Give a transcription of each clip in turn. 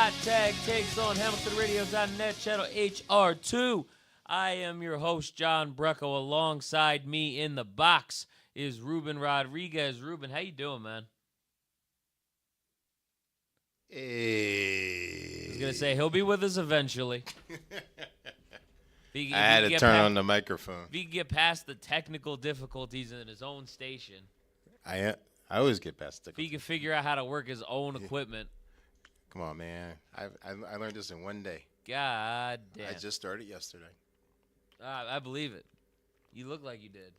Hot Tag takes on HamiltonRadio.net, channel HR2. I am your host, John BRECKO. Alongside me in the box is Reuben Rodriguez. Reuben, how you doing, man? Hey. I was going to say, he'll be with us eventually. I had to turn on the microphone. If he can get past the technical difficulties in his own station. I always get past If he can figure out how to work his own equipment. Come on, man. I learned this in one day. God damn. I just started yesterday. I believe it. You look like you did.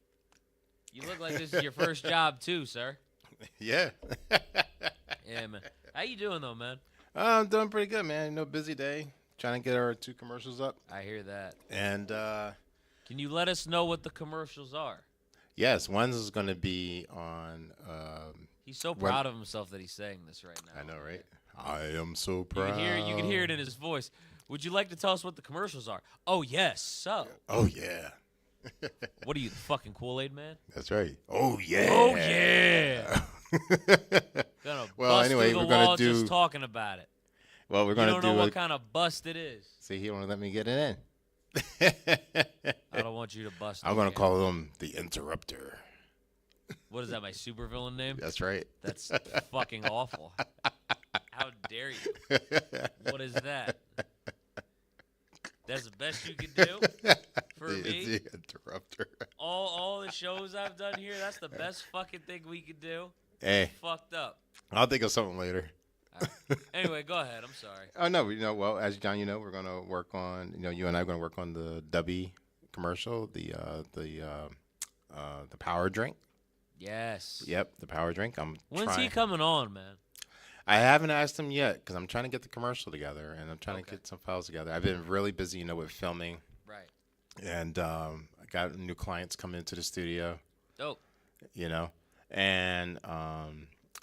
You look like this is your first job too, sir. Yeah. Yeah, man. How you doing though, man? I'm doing pretty good, man. Busy day. Trying to get our 2 commercials up. I hear that. And can you let us know what the commercials are? yes, one's is going to be on. He's so proud of himself that he's saying this right now. I know, right? I am so proud. You can hear it in his voice. Would you like to tell us what the commercials are? Oh yes, so. Oh yeah. What are you, the fucking Kool-Aid man? That's right. Oh yeah. Oh yeah. Gonna bust anyway, through the we're gonna wall do. just talking about it. Well, we're gonna You don't know what kind of bust it is. See, he don't let me get it in. I don't want you to bust it. I'm gonna call him the Interrupter. What is that, my supervillain name? That's right. That's fucking awful. How dare you? What is that? That's the best you can do for me? The Interrupter. All the shows I've done here, that's the best fucking thing we could do. Hey, Fucked up. I'll think of something later. Right. Anyway, go ahead. I'm sorry. Oh no, well, as John, we're gonna work on. You and I are gonna work on the Dubby commercial, the power drink. Yes. Yep, the power drink. When's he coming on, man? I haven't asked him yet because I'm trying to get the commercial together and I'm trying to get some files together. I've been really busy, with filming. Right. And I got new clients coming into the studio. Dope. And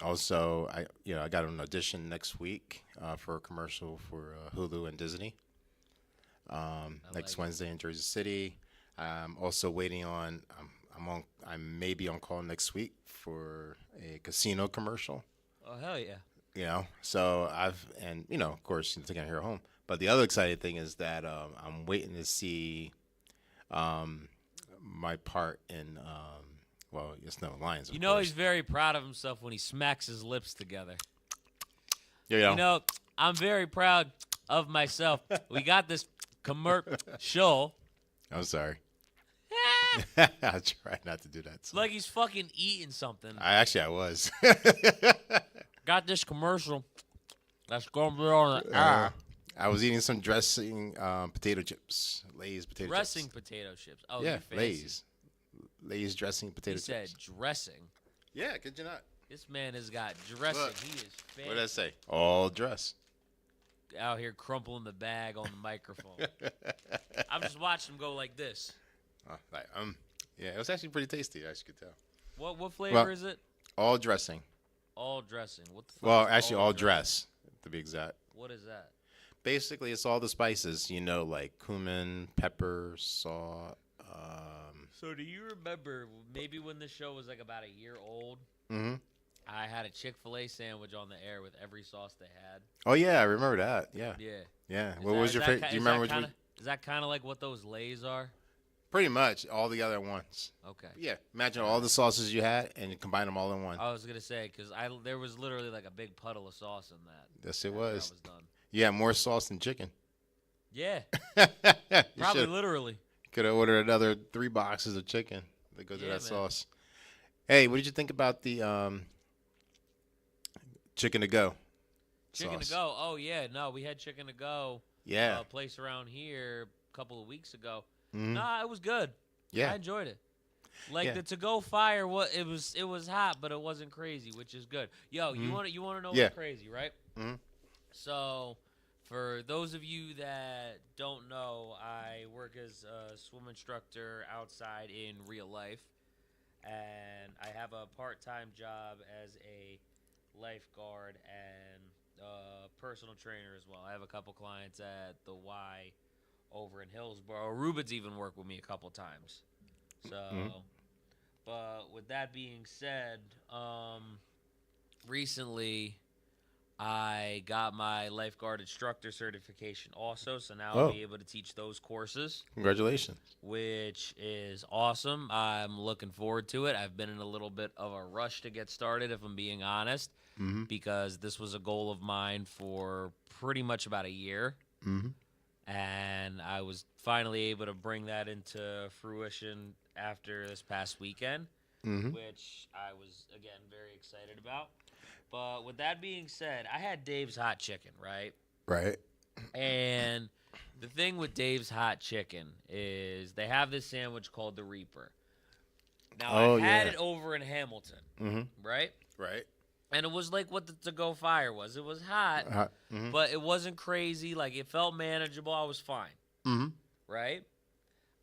also I got an audition next week for a commercial for Hulu and Disney. Next Wednesday in Jersey City. I'm also waiting on. I may be on call next week for a casino commercial. Oh hell yeah. So of course, you're taking here at home. But the other exciting thing is that I'm waiting to see my part in, it's no Lions. Of course. He's very proud of himself when he smacks his lips together. Yeah. I'm very proud of myself. We got this commercial. I'm sorry. I try not to do that. So. Like he's fucking eating something. I was. Got this commercial that's going to be on the air. I was eating some dressing potato chips. Lay's potato chips. Dressing potato chips. Oh, yeah, you're fancy. Lay's dressing potato chips. He said dressing. Yeah, could you not? This man has got dressing. Look, he is fancy. What did I say? All dress. Out here crumpling the bag on the microphone. I'm just watching him go like this. Yeah, it was actually pretty tasty, as you could tell. What flavor is it? All dressing. All dressing. What the fuck? Well, actually, all dress, to be exact. What is that? Basically, it's all the spices, like cumin, pepper, salt. So do you remember maybe when the show was like about a year old? Mm-hmm. I had a Chick-fil-A sandwich on the air with every sauce they had. Oh, yeah, I remember that. Yeah. Yeah. Yeah. What was your favorite? Do you remember which one? Is that kind of like what those Lays are? Pretty much all the other ones. Okay. Yeah. Imagine all the sauces you had and you combine them all in one. I was going to say, because there was literally like a big puddle of sauce in that. Yes, it was. I was done. Yeah, more sauce than chicken. Yeah. Probably literally. Could have ordered another 3 boxes of chicken that goes to that sauce. Hey, what did you think about the chicken to go? Chicken to go. Oh, yeah. No, we had chicken to go. Yeah. A place around here a couple of weeks ago. Mm-hmm. Nah, it was good. Yeah. I enjoyed it. Like the to-go fire, it was hot, but it wasn't crazy, which is good. Yo, you want to know what's crazy, right? Mm-hmm. So, for those of you that don't know, I work as a swim instructor outside in real life, and I have a part-time job as a lifeguard and personal trainer as well. I have a couple clients at the Y over in Hillsborough. Reuben's even worked with me a couple times. So, but with that being said, recently I got my lifeguard instructor certification also, so now I'll Oh, be able to teach those courses, congratulations. which is awesome. I'm looking forward to it. I've been in a little bit of a rush to get started, if I'm being honest, Mm-hmm. because this was a goal of mine for pretty much about a year. Mm-hmm. And I was finally able to bring that into fruition after this past weekend, Mm-hmm. which I was, again, very excited about. But with that being said, I had Dave's Hot Chicken, right? Right. And the thing with Dave's Hot Chicken is they have this sandwich called the Reaper. Now, Oh, I had yeah. it over in Hamilton, Mm-hmm. right? Right. And it was like what the to-go fire was. It was hot, Mm-hmm. but it wasn't crazy. Like, it felt manageable. I was fine, Mm-hmm. right?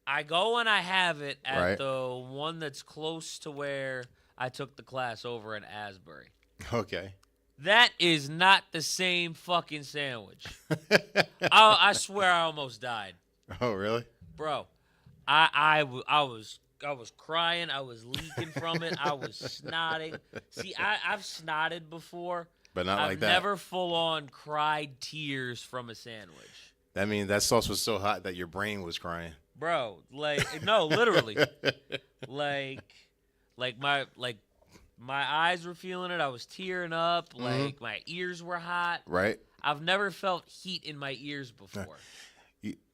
I go and I have it at Right. the one that's close to where I took the class over in Asbury. Okay. That is not the same fucking sandwich. I swear I almost died. Oh, really? Bro, I was crying. I was leaking from it. I was snotting. See, I've snotted before. But not I've like that. never full on cried tears from a sandwich. That means that sauce was so hot that your brain was crying. Bro, like no, literally. like my eyes were feeling it. I was tearing up. Like my ears were hot. Right. I've never felt heat in my ears before.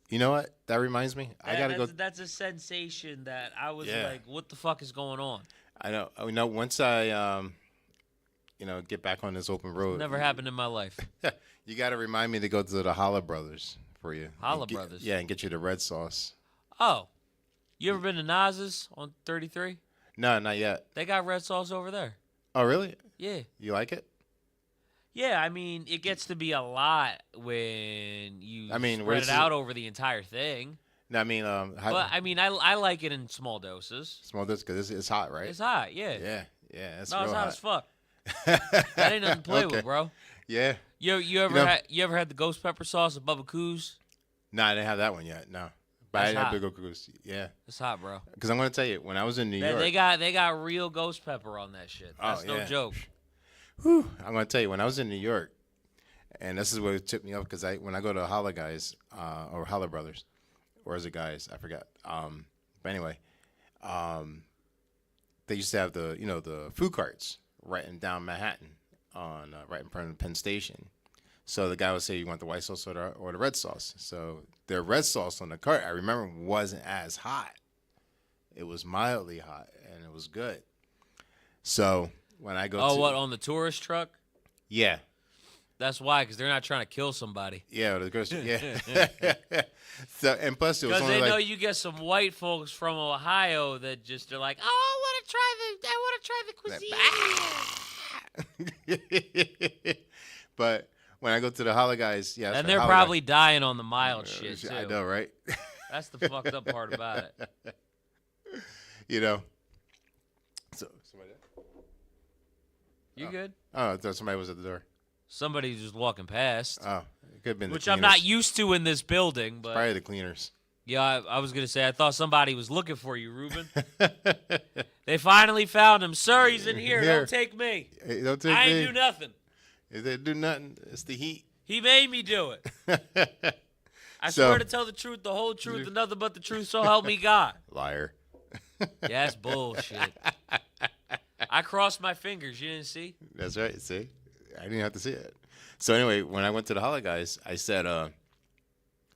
You know what? That reminds me. I gotta go. That's a sensation that I was Yeah. like, what the fuck is going on? I know. I know. Once I get back on this open road. Never happened in my life. You gotta remind me to go to the Holla Brothers for you. Holla And get- Brothers? Yeah, and get you the red sauce. Oh, you ever been to Naz's on 33? No, not yet. They got red sauce over there. Oh, really? Yeah. You like it? Yeah, I mean, it gets to be a lot when you spread where's it the- out over the entire thing. No, I mean, But, I mean, I like it in small doses. small this because it's hot, right? It's hot, yeah. Yeah, yeah. It's No, it's real hot as fuck. That ain't nothing to play Okay. with, bro. Yeah. You ever had the ghost pepper sauce at Bubba Coos? No, I didn't have that one yet. No, but That's I had hot. Big Old Goose. Yeah, It's hot, bro. because I'm gonna tell you, when I was in New York, They got real ghost pepper on that shit. That's no yeah. joke. Whew, I'm gonna tell you, when I was in New York, and this is what tipped me up because when I go to Holla Guys or Holla Brothers, or is it Guys? I forgot. But anyway, they used to have the food carts right in down Manhattan on right in front of Penn Station. So the guy would say, "You want the white sauce or the red sauce?" So the red sauce on the cart, I remember, wasn't as hot. It was mildly hot, and it was good. So when I go, What on the tourist truck? Yeah, That's why, because they're not trying to kill somebody. yeah, the grocery, yeah. So and plus it was Because only they like know you get some white folks from Ohio that just are like, oh, I want to try the cuisine. But when I go to the Holla Guys, yeah, that's And right, they're Holla probably Guys. dying on the mild shit too. I know, right? That's the fucked up part about it. You know. So somebody there? You good? Oh, I thought somebody was at the door. Somebody's just walking past, Oh, it could have been which the I'm cleaners. not used to in this building. But Probably the cleaners. yeah, I was gonna say I thought somebody was looking for you, Reuben. They finally found him, sir. He's in here. Here. Don't take me. Hey, don't take I me. ain't do nothing. If they do nothing, it's the heat. He made me do it. I So- swear to tell the truth, the whole truth, and nothing but the truth. So help me God. Liar. Yeah, that's bullshit. I crossed my fingers. You didn't see? That's right. See, I didn't have to see it. So anyway, when I went to the Holla Guys, I said, the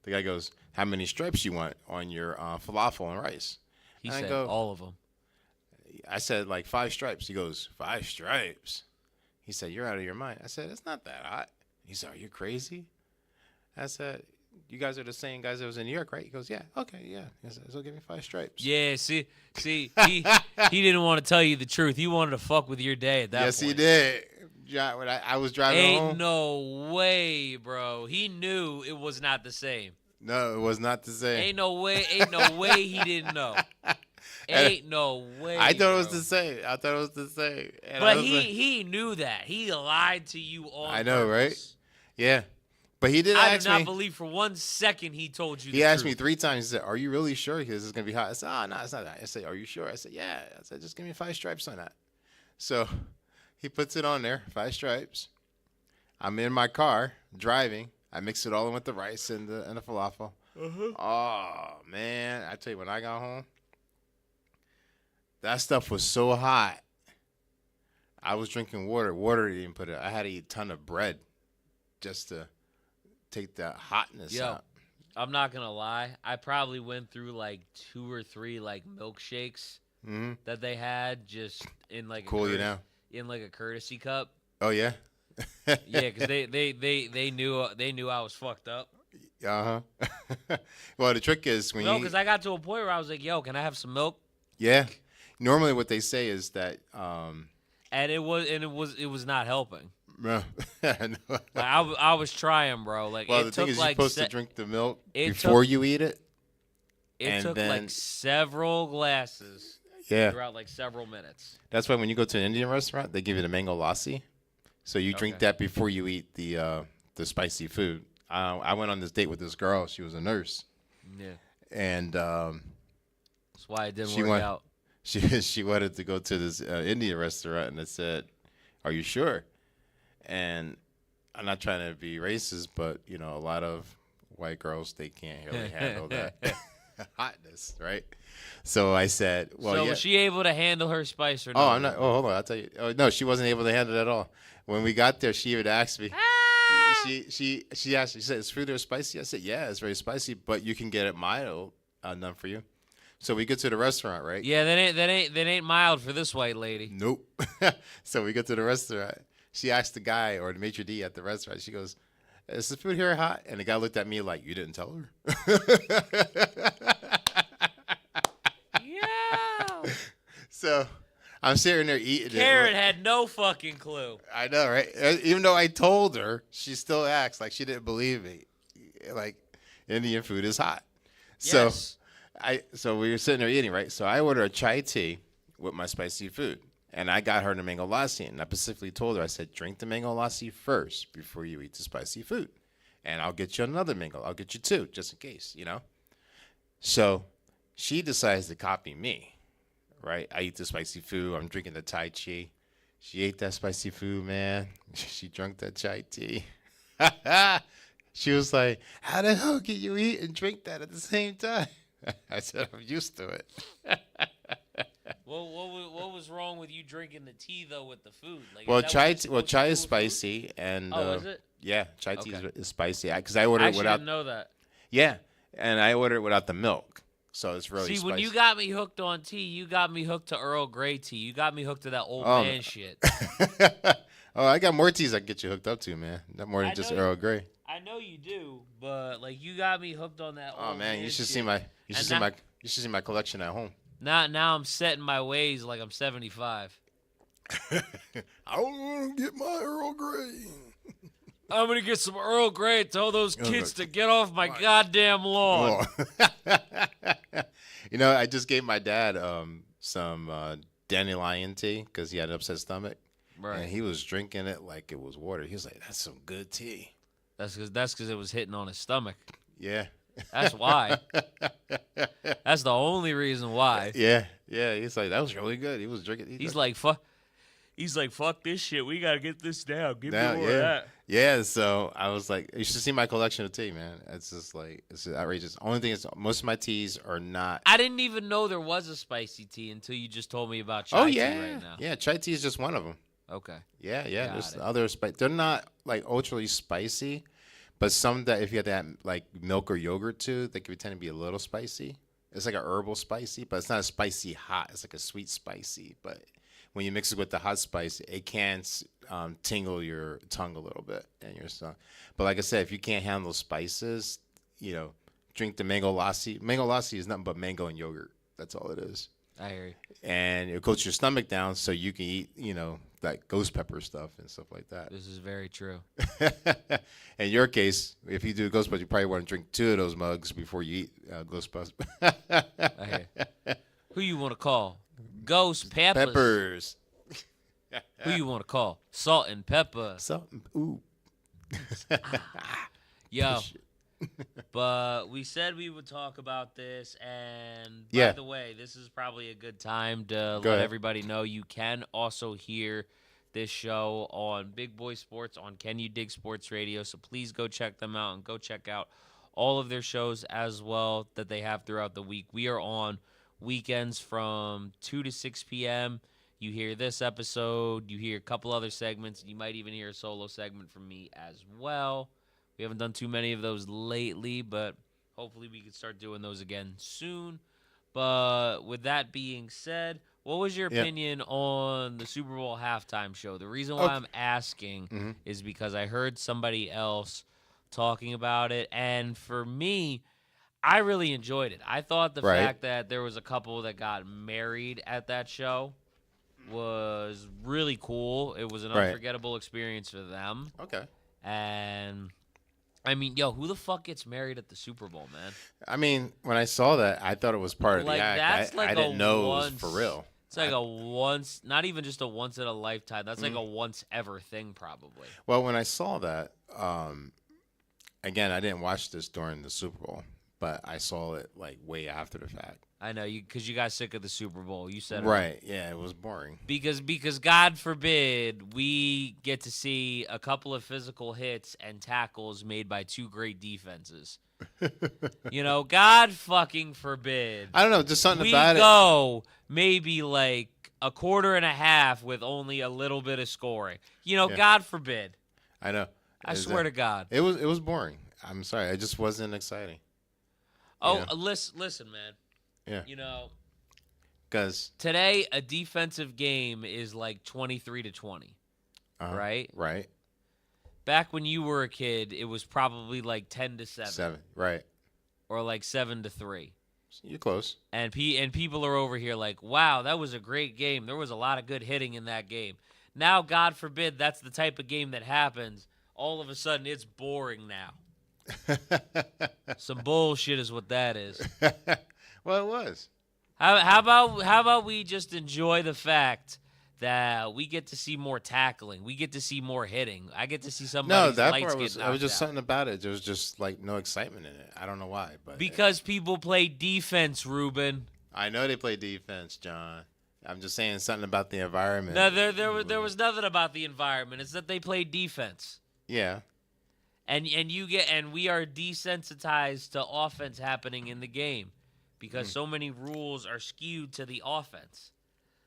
guy goes, "How many stripes you want on your falafel and rice?" He And I said go- all of them. I said, like 5 stripes. He goes, 5 stripes? He said, "You're out of your mind." I said, "It's not that hot." He said, "Are you crazy?" I said, "You guys are the same guys that was in New York, right?" He goes, "Yeah." "Okay, yeah." He said, "So give me 5 stripes." Yeah, see, he didn't want to tell you the truth. He wanted to fuck with your day at that Yes, point. he did. When I was driving Ain't home. no way, bro. He knew it was not the same. No, it was not the same. Ain't no way he didn't know. Ain't no way. I thought it was bro. the same. I thought it was the same. And I But was like, he knew that. He lied to you on I know, right? purpose. yeah. But he did I ask do not me. believe for 1 second he told you He the asked me truth. 3 times. He said, "Are you really sure? Because it's gonna be hot." I said, "Oh, no, it's not that." I said, "Are you sure?" I said, "Yeah." I said, "Just give me 5 stripes on that." So he puts it on there, 5 stripes. I'm in my car driving. I mix it all in with the rice and the falafel. Oh man, I tell you, when I got home, that stuff was so hot. I was drinking water. Water didn't put it. I had to eat a ton of bread just to take that hotness out. I'm not gonna lie. I probably went through like 2 or 3 like milkshakes that they had just in like in like a courtesy cup. Oh yeah. Yeah, because they knew I was fucked up. Well, the trick is when because I got to a point where I was like, "Yo, can I have some milk?" Yeah. Normally, what they say is that. And it was not helping. No. Like, I was trying, bro. Like, well, the thing is, you're supposed to drink the milk before you eat it. It took like several glasses. Yeah. Throughout like several minutes. That's why when you go to an Indian restaurant, they give you the mango lassi. So you drink that before you eat the spicy food. I went on this date with this girl. She was a nurse. Yeah. And that's why it didn't work out. She wanted to go to this Indian restaurant, and I said, "Are you sure?" And I'm not trying to be racist, but a lot of white girls, they can't really handle that hotness, right? So I said, "Well, so was she able to handle her spice or not?" Oh, I'm not. Oh, hold on, I'll tell you. Oh, no, she wasn't able to handle it at all. When we got there, she even asked me. She asked. She said, "Is food there spicy?" I said, "Yeah, it's very spicy, but you can get it mild done for you." So we get to the restaurant, right? Yeah, that ain't mild for this white lady. Nope. So we get to the restaurant. She asked the guy or the maitre d' at the restaurant. She goes, "Is the food here hot?" And the guy looked at me like, "You didn't tell her." Yeah. So I'm sitting there eating. Karen had no fucking clue. I know, right? Even though I told her, she still acts like she didn't believe me. Like, Indian food is hot. Yes. So we were sitting there eating, right? So I ordered a chai tea with my spicy food. And I got her the mango lassi. And I specifically told her, I said, drink the mango lassi first before you eat the spicy food. And I'll get you another mango. I'll get you 2, just in case, So she decides to copy me, right? I eat the spicy food. I'm drinking the Thai tea. She ate that spicy food, man. She drank that chai tea. She was like, how the hell can you eat and drink that at the same time? I said, I'm used to it. What was wrong with you drinking the tea though with the food? Like, chai is spicy, and is it? Yeah, chai tea is spicy. Because I ordered it without. I didn't know that. Yeah, and I ordered it without the milk, so it's really spicy. When you got me hooked on tea, you got me hooked to Earl Grey tea. You got me hooked to that old man shit. Oh, I got more teas I can get you hooked up to, man. Not more than just Earl Grey. I know you do, but like you got me hooked on that. Oh old man, you should shit. see my collection at home. Now I'm setting my ways like I'm 75. I want to get my Earl Grey. I'm gonna get some Earl Grey. Tell those kids to get off my goddamn lawn. I just gave my dad some dandelion tea because he had an upset stomach, right? And he was drinking it like it was water. He was like, "That's some good tea." That's because it was hitting on his stomach. Yeah. That's why. That's the only reason why. Yeah. He's like, that was really good. He was drinking. He's like, fuck this shit. We gotta get this down. Give me more of that. Yeah. So I was like, you should see my collection of tea, man. It's just like, it's outrageous. Only thing is, most of my teas are not. I didn't even know there was a spicy tea until you just told me about chai tea right now. Yeah, chai tea is just one of them. Okay. Yeah. There's other spice. They're not like ultra spicy. But some that if you have that like milk or yogurt too, they can tend to be a little spicy. It's like a herbal spicy, but it's not a spicy hot. It's like a sweet spicy. But when you mix it with the hot spice, it can tingle your tongue a little bit and your stomach. But like I said, if you can't handle spices, drink the mango lassi. Mango lassi is nothing but mango and yogurt. That's all it is. I hear you. And it coats your stomach down so you can eat, like ghost pepper stuff and stuff like that. This is very true. In your case, if you do ghost pepper, you probably want to drink 2 of those mugs before you eat ghost pepper. I hear. Who you want to call? Ghost peppers. Who you want to call? Salt and pepper. Ooh. Yo. But we said we would talk about this, and by the way, this is probably a good time to let everybody know you can also hear this show on Big Boy Sports on Can You Dig Sports Radio. So please go check them out and go check out all of their shows as well that they have throughout the week. We are on weekends from 2 to 6 p.m. You hear this episode, you hear a couple other segments, and you might even hear a solo segment from me as well. We haven't done too many of those lately, but hopefully we can start doing those again soon. But with that being said, what was your opinion on the Super Bowl halftime show? The reason why I'm asking is because I heard somebody else talking about it, and for me, I really enjoyed it. I thought the fact that there was a couple that got married at that show was really cool. It was an unforgettable experience for them. Okay. And I mean, yo, who the fuck gets married at the Super Bowl, man? I mean, when I saw that, I thought it was part of the act. That's like I didn't know it was for real. It's like a once, not even just a once in a lifetime. That's like a once ever thing, probably. Well, when I saw that, again, I didn't watch this during the Super Bowl, but I saw it like way after the fact. I know, because you got sick of the Super Bowl. You said it. Right. Yeah, it was boring. Because God forbid we get to see a couple of physical hits and tackles made by two great defenses. You know, God fucking forbid. I don't know, just something about it. We go maybe like a quarter and a half with only a little bit of scoring. You know, God forbid. I know. I swear to God. It was boring. I'm sorry. It just wasn't exciting. Oh, listen, man. Yeah. You know, because today a defensive game is like 23-20, right? Right. Back when you were a kid, it was probably like 10-7. 7, right. Or like 7-3. You're close. And people are over here like, wow, that was a great game. There was a lot of good hitting in that game. Now, God forbid, that's the type of game that happens. All of a sudden, it's boring now. Some bullshit is what that is. Well, it was. How about we just enjoy the fact that we get to see more tackling, we get to see more hitting. I get to see somebody's lights get knocked out. It was just something about it. There was just like no excitement in it. I don't know why, but because people play defense, Reuben. I know they play defense, John. I'm just saying something about the environment. No, there was nothing about the environment. It's that they play defense. Yeah. And we are desensitized to offense happening in the game. Because so many rules are skewed to the offense.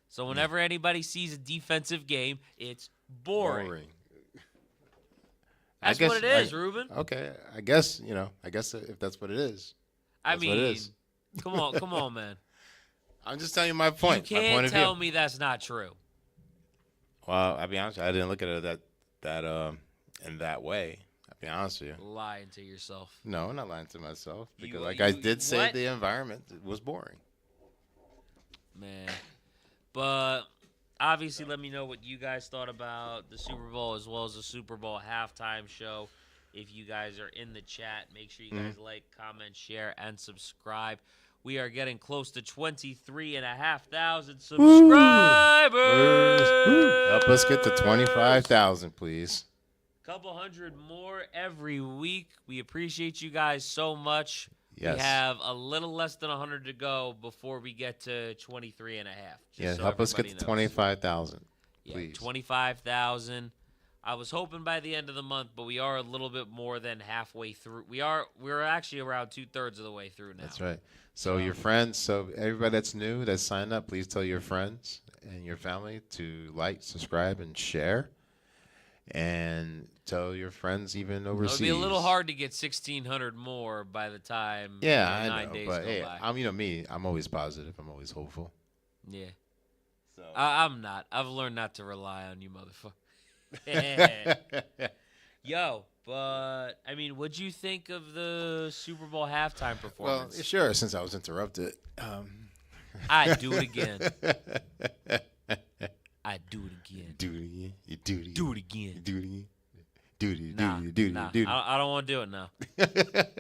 So whenever anybody sees a defensive game, it's boring. That's what it is, Reuben. Okay, I guess if that's what it is. I mean, what it is. come on, man. I'm just telling you my point. You can't tell me that's not true. Well, I'll be honest, I didn't look at it that in that way. Be honest with you. Lying to yourself. No, I'm not lying to myself. Because I did say the environment was boring. Man. But obviously let me know what you guys thought about the Super Bowl as well as the Super Bowl halftime show. If you guys are in the chat, make sure you guys like, comment, share, and subscribe. We are getting close to 23,500 subscribers. Woo. Help us get to 25,000, please. Couple hundred more every week. We appreciate you guys so much. Yes. We have a little less than 100 to go before we get to 23.5. Yeah, help us get to 25,000, please. Yeah, 25,000. I was hoping by the end of the month, but we are a little bit more than halfway through. We're actually around 2/3 of the way through now. That's right. So your friends, so everybody that's new, that's signed up, please tell your friends and your family to like, subscribe, and share. And tell your friends even overseas. It'll be a little hard to get 1,600 more by the time 9 days but go hey, by. I'm always positive. I'm always hopeful. Yeah. So I'm not. I've learned not to rely on you, motherfucker. Yo, but, I mean, what'd you think of the Super Bowl halftime performance? Well, sure, since I was interrupted. I'd do it again. I do it again. Do it again. You do it again. Do it again. Do it again. Do it. Nah. I don't want to do it now.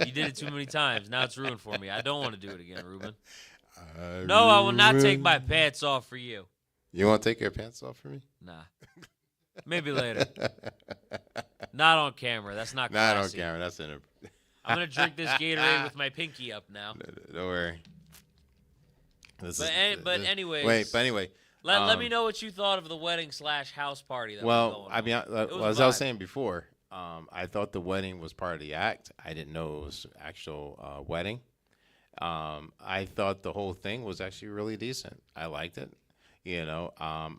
You did it too many times. Now it's ruined for me. I don't want to do it again, Reuben. No, I will not take my pants off for you. You want to take your pants off for me? Nah. Maybe later. Not on camera. That's not classy. Not on camera. That's in I'm going to drink this Gatorade with my pinky up now. Don't worry. But anyways. But anyway, Let me know what you thought of the wedding / house party that was Well, going I mean, on. It was as a I was vibe. saying before, I thought the wedding was part of the act. I didn't know it was actual wedding. I thought the whole thing was actually really decent. I liked it. I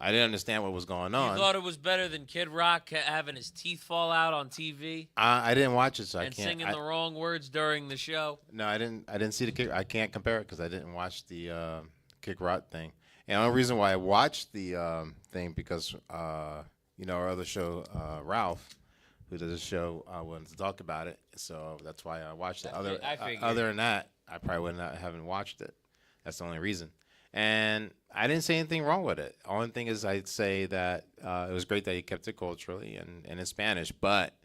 didn't understand what was going You on. thought it was better than Kid Rock having his teeth fall out on TV I didn't watch it, so I and can't. singing the wrong words during the show? No, I didn't. I didn't see the kick. I can't compare it because I didn't watch the Kick Rock thing. And the only reason why I watched the thing because our other show, Ralph, who does a show, wanted to talk about it. So that's why I watched it. I figured. Other than that, I probably would not haven't watched it. That's the only reason. And I didn't say anything wrong with it. Only thing is I'd say that it was great that he kept it culturally and in Spanish. But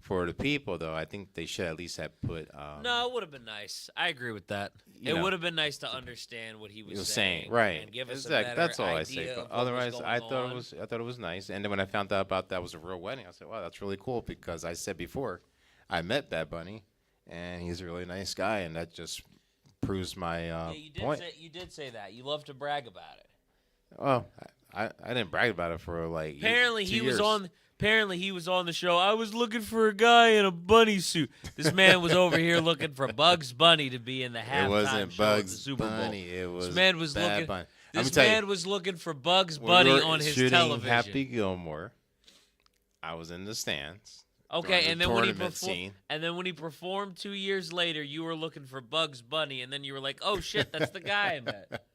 for the people, though, I think they should at least have put. No, it would have been nice. I agree with that. It would have been nice to understand what he was saying, right? And give us exactly. a better That's all I say. idea But of what otherwise, was I going thought on. I thought it was nice. And then when I found out about that was a real wedding, I said, "Wow, that's really cool." Because I said before, I met Bad Bunny, and he's a really nice guy, and that just proves my point. You did say that. You love to brag about it. Well, I didn't brag about it for like. Apparently 2 he years. was on. Apparently he was on the show. I was looking for a guy in a bunny suit. This man was over here looking for Bugs Bunny to be in the halftime It wasn't show of the Bugs Super Bowl. Bunny. It was This man was Bad looking. Bunny. This man was looking for Bugs Bunny on his shooting television. Happy Gilmore. I was in the stands. Okay, during and the then when he tournament scene. performed 2 years later, you were looking for Bugs Bunny, and then you were like, "Oh shit, that's the guy I met."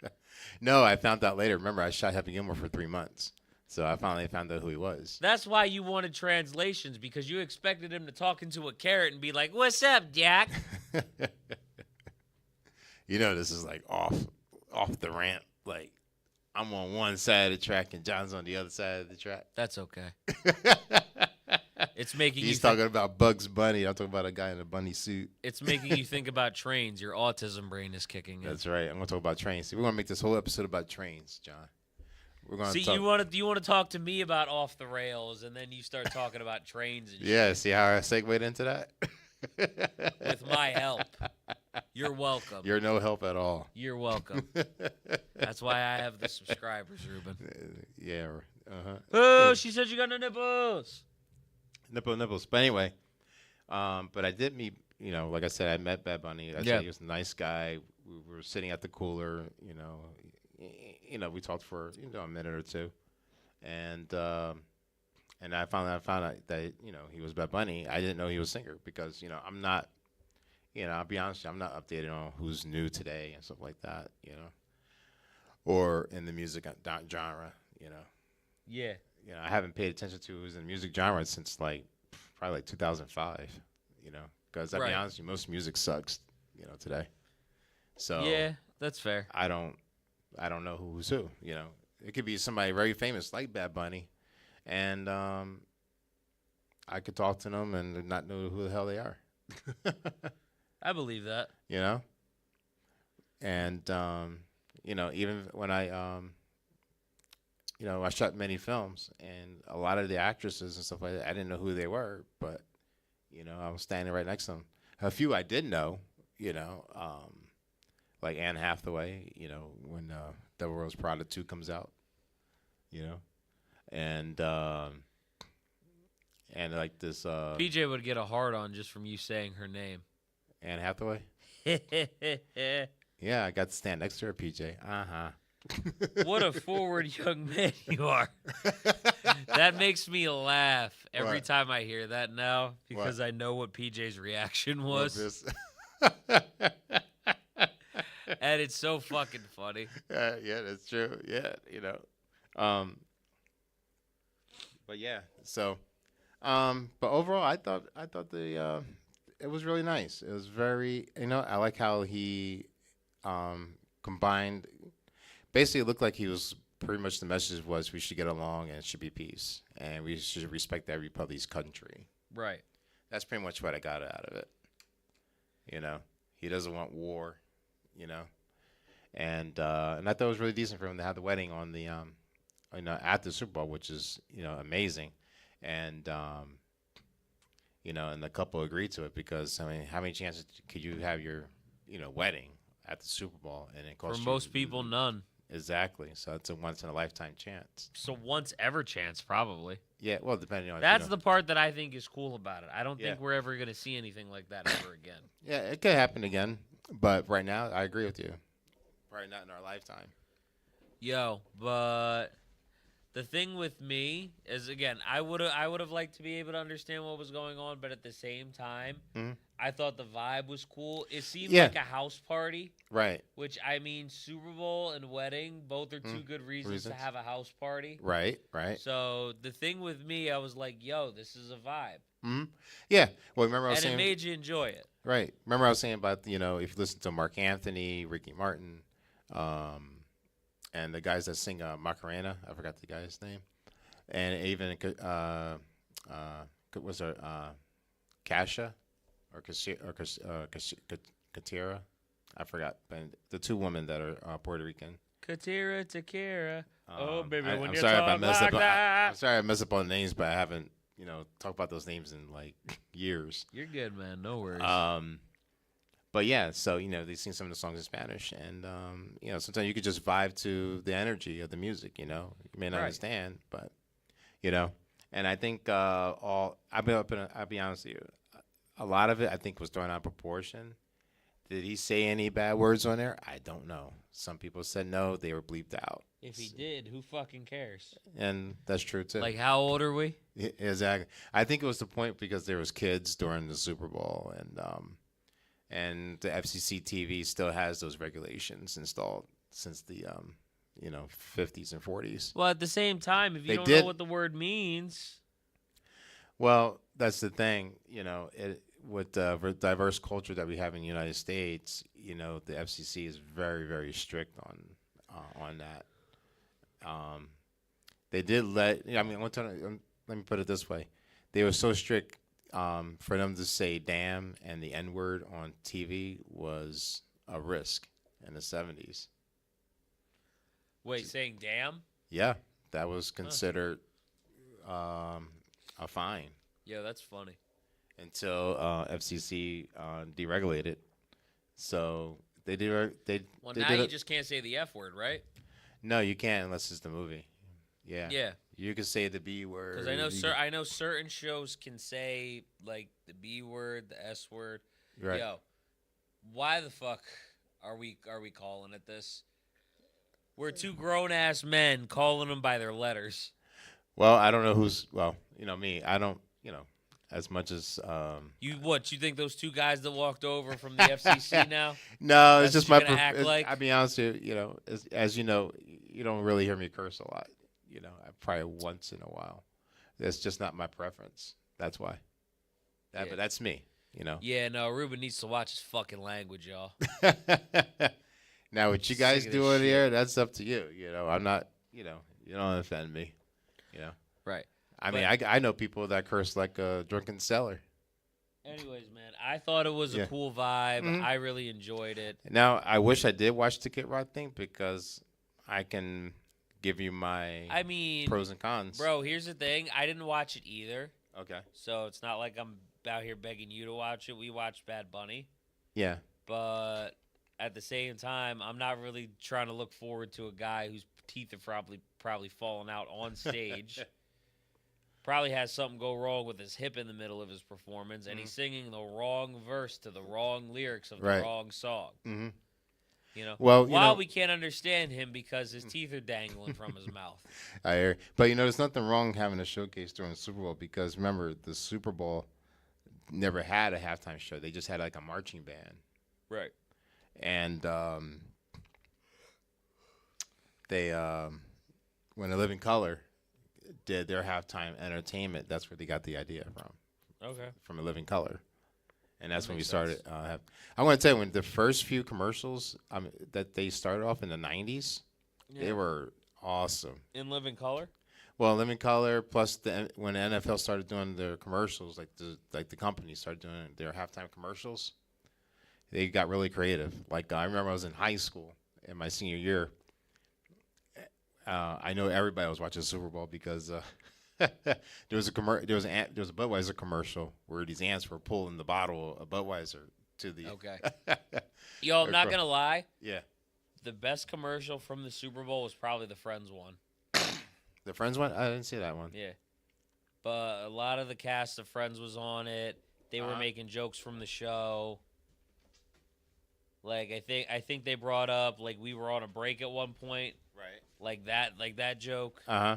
No, I found out later. Remember, I shot Happy Gilmore for 3 months, so I finally found out who he was. That's why you wanted translations, because you expected him to talk into a carrot and be like, "What's up, Jack?" This is like off the ramp. Like I'm on one side of the track and John's on the other side of the track. That's okay. It's making He's talking about Bugs Bunny. I'm talking about a guy in a bunny suit. It's making you think about trains. Your autism brain is kicking in. That's right. I'm gonna talk about trains. See, we're gonna make this whole episode about trains, John. We're gonna See, talk. you want to talk to me about off the rails, and then you start talking about trains and Yeah. shit. See how I segued into that? With my help. You're welcome. You're no help at all. You're welcome. That's why I have the subscribers, Reuben. Yeah. Oh, she said you got no nipples. Nipples. But anyway, but I did meet, like I said, I met Bad Bunny. I said he was a nice guy. We were sitting at the cooler, we talked for, a minute or two. And I found out that, he was Bad Bunny. I didn't know he was a singer because, I'm not, I'll be honest with you, I'm not updated on who's new today and stuff like that, or in the music genre, Yeah. I haven't paid attention to who's in the music genre since probably 2005, because I'll be honest with you, most music sucks, today. So yeah, that's fair. I don't know who's who, It could be somebody very famous like Bad Bunny, and I could talk to them and not know who the hell they are. I believe that. And even when I I shot many films, and a lot of the actresses and stuff like that, I didn't know who they were, but, I was standing right next to them. A few I did know, like Anne Hathaway, when Devil Wears Prada 2 comes out, and like this. PJ would get a hard on just from you saying her name. Anne Hathaway? Yeah, I got to stand next to her, PJ. Uh-huh. What a forward young man you are. That makes me laugh every What? time I hear that now because What? I know what PJ's reaction was. And it's so fucking funny. Yeah, that's true. Yeah, but yeah, so but overall I thought the it was really nice. It was very, I like how he combined. Basically, it looked like he was pretty much the message was we should get along and it should be peace and we should respect everybody's country. Right. That's pretty much what I got out of it. He doesn't want war, and I thought it was really decent for him to have the wedding on the at the Super Bowl, which is amazing, and and the couple agreed to it because how many chances could you have your wedding at the Super Bowl and it cost For most people, none. Exactly. So it's a once in a lifetime chance. So once ever chance, probably. Yeah. Well, depending on. That's the part that I think is cool about it. I don't Yeah. think we're ever gonna see anything like that ever again. Yeah, it could happen again, but right now, I agree with you. Probably not in our lifetime. Yo, but the thing with me is, again, I would have liked to be able to understand what was going on, but at the same time, I thought the vibe was cool. It seemed like a house party. Right. Which, I mean, Super Bowl and wedding, both are two good reasons to have a house party. Right, right. So the thing with me, I was like, yo, this is a vibe. Mm-hmm. Yeah. Well, remember I was saying. And it made you enjoy it. Right. Remember I was saying about, if you listen to Mark Anthony, Ricky Martin, and the guys that sing Macarena, I forgot the guy's name. And even, was there Kasha or Katira? I forgot. But the two women that are Puerto Rican. Katira, Takira. Oh, baby, when I'm you're sorry talking like that. I'm sorry I mess up on the names, but I haven't, talked about those names in, like, years. You're good, man. No worries. But, yeah, so, they sing some of the songs in Spanish. And, sometimes you could just vibe to the energy of the music, You may not understand, but, And I think I'll be honest with you. A lot of it, I think, was thrown out of proportion. Did he say any bad words on there? I don't know. Some people said no, they were bleeped out. If he did, who fucking cares? And that's true, too. Like, how old are we? Yeah, exactly. I think it was the point because there was kids during the Super Bowl, and the FCC TV still has those regulations installed since the 50s and 40s. Well, at the same time, if you don't know what the word means. Well, that's the thing, with the diverse culture that we have in the United States, the FCC is very, very strict on that. They did one time, let me put it this way. They were so strict for them to say damn and the N-word on TV was a risk in the 70s. Wait, saying damn? Yeah, that was considered a fine. Yeah, that's funny. Until FCC deregulated. So they did. Well, now you just can't say the F word, right? No, you can't unless it's the movie. Yeah. Yeah. You can say the B word. Because I know certain shows can say like the B word, the S word. Right. Yo, why the fuck are we calling it this? We're two grown ass men calling them by their letters. Well, I don't know who's. Well, me. I don't. As much as you think those two guys that walked over from the FCC now? No, it's just my. Like? I'll be honest with you. As you know, you don't really hear me curse a lot. Probably once in a while. That's just not my preference. That's why. But that's me. Yeah, no. Reuben needs to watch his fucking language, y'all. Now, what you guys do on here, that's up to you. I'm not. You don't offend me. Right. I know people that curse like a drunken sailor. Anyways, man, I thought it was a cool vibe. Mm-hmm. I really enjoyed it. Now, I wish I did watch the Kid Rock thing because I can give you my pros and cons. Bro, here's the thing. I didn't watch it either. Okay. So it's not like I'm out here begging you to watch it. We watched Bad Bunny. Yeah. But at the same time, I'm not really trying to look forward to a guy whose teeth are probably falling out on stage. Probably has something go wrong with his hip in the middle of his performance, and he's singing the wrong verse to the wrong lyrics of the wrong song. Mm-hmm. While we can't understand him because his teeth are dangling from his mouth. I hear. But, there's nothing wrong having a showcase during the Super Bowl because, remember, the Super Bowl never had a halftime show. They just had, like, a marching band. Right. And they, when The Living Color did their halftime entertainment, that's where they got the idea from. Okay. From A Living Color. And that's when we started. I want to tell you, when the first few commercials that they started off in the 90s, they were awesome. In Living Color? Well, Living Color, plus when the NFL started doing their commercials, like the company started doing their halftime commercials, they got really creative. Like, I remember I was in high school in my senior year. I know everybody was watching the Super Bowl because there was a Budweiser commercial where these ants were pulling the bottle of Budweiser to the. Okay. Yo, I'm not gonna lie. Yeah. the best commercial from the Super Bowl was probably the Friends one. The Friends one? I didn't see that one. Yeah. But a lot of the cast of Friends was on it. They were making jokes from the show. Like I think they brought up like we were on a break at one point. Right. Like that joke. Uh-huh.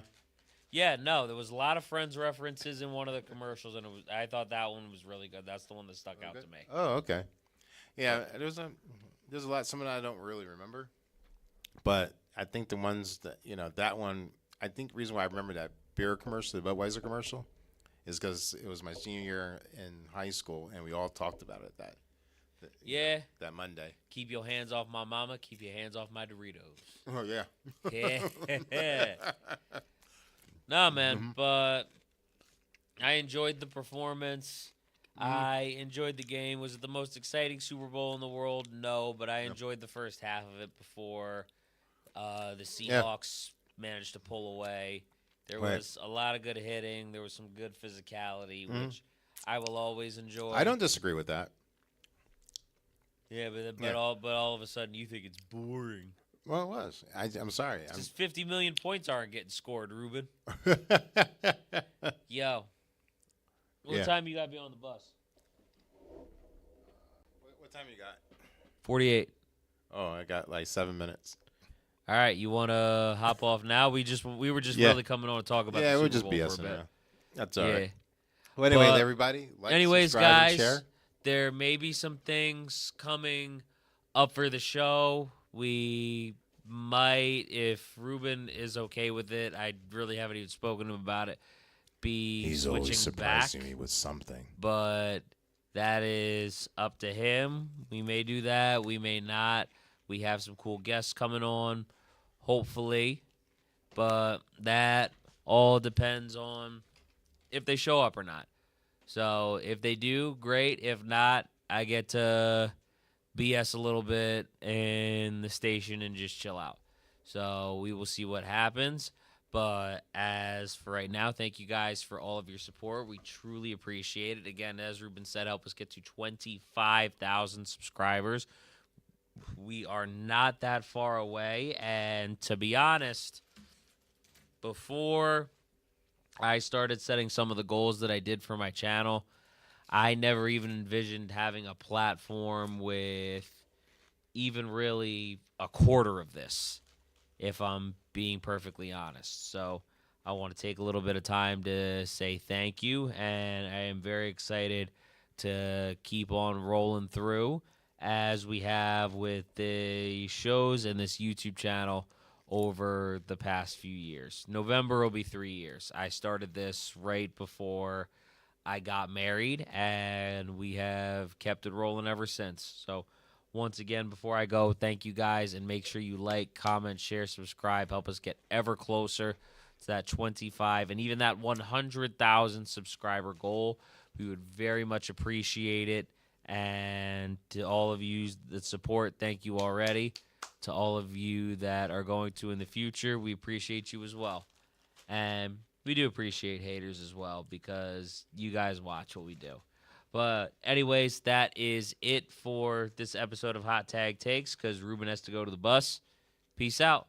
Yeah, no, there was a lot of Friends references in one of the commercials, and I thought that one was really good. That's the one that stuck out to me. Oh, okay. Yeah, there's a lot. Some of that I don't really remember, but I think the ones that that one. I think the reason why I remember that beer commercial, the Budweiser commercial, is because it was my senior year in high school, and we all talked about it that Monday. Keep your hands off my mama. Keep your hands off my Doritos. Oh yeah. Yeah. No, man, but I enjoyed the performance. I enjoyed the game. Was it the most exciting Super Bowl in the world? No, but I enjoyed the first half of it before the Seahawks managed to pull away. There was a lot of good hitting. There was some good physicality, which I will always enjoy. I don't disagree with that. Yeah, but all of a sudden you think it's boring. Well, it was. I'm sorry. Just 50 million points aren't getting scored, Reuben. Yo. What time you got to be on the bus? What time you got? 48. Oh, I got like 7 minutes. All right, you want to hop off now? We were just really coming on to talk about the Super we'll just Bowl BS for a bit. That's all right. Well, anyway, everybody, subscribe, guys, and share. There may be some things coming up for the show. We might, if Reuben is okay with it, I really haven't even spoken to him about it, He's switching always surprising back, me with something. But that is up to him. We may do that. We may not. We have some cool guests coming on, hopefully. But that all depends on if they show up or not. So if they do, great. If not, I get to BS a little bit in the station and just chill out. So we will see what happens. But as for right now, thank you guys for all of your support. We truly appreciate it. Again, as Reuben said, help us get to 25,000 subscribers. We are not that far away. And to be honest, before I started setting some of the goals that I did for my channel, I never even envisioned having a platform with even really a quarter of this, if I'm being perfectly honest. So I want to take a little bit of time to say thank you, and I am very excited to keep on rolling through as we have with the shows and this YouTube channel over the past few years. November will be 3 years. I started this right before I got married, and we have kept it rolling ever since. So once again, before I go, thank you guys, and make sure you like, comment, share, subscribe. Help us get ever closer to that 25 and even that 100,000 subscriber goal. We would very much appreciate it. And to all of you that support, thank you already. To all of you that are going to in the future, we appreciate you as well. And we do appreciate haters as well, because you guys watch what we do. But anyways, that is it for this episode of Hot Tag Takes, because Reuben has to go to the bus. Peace out.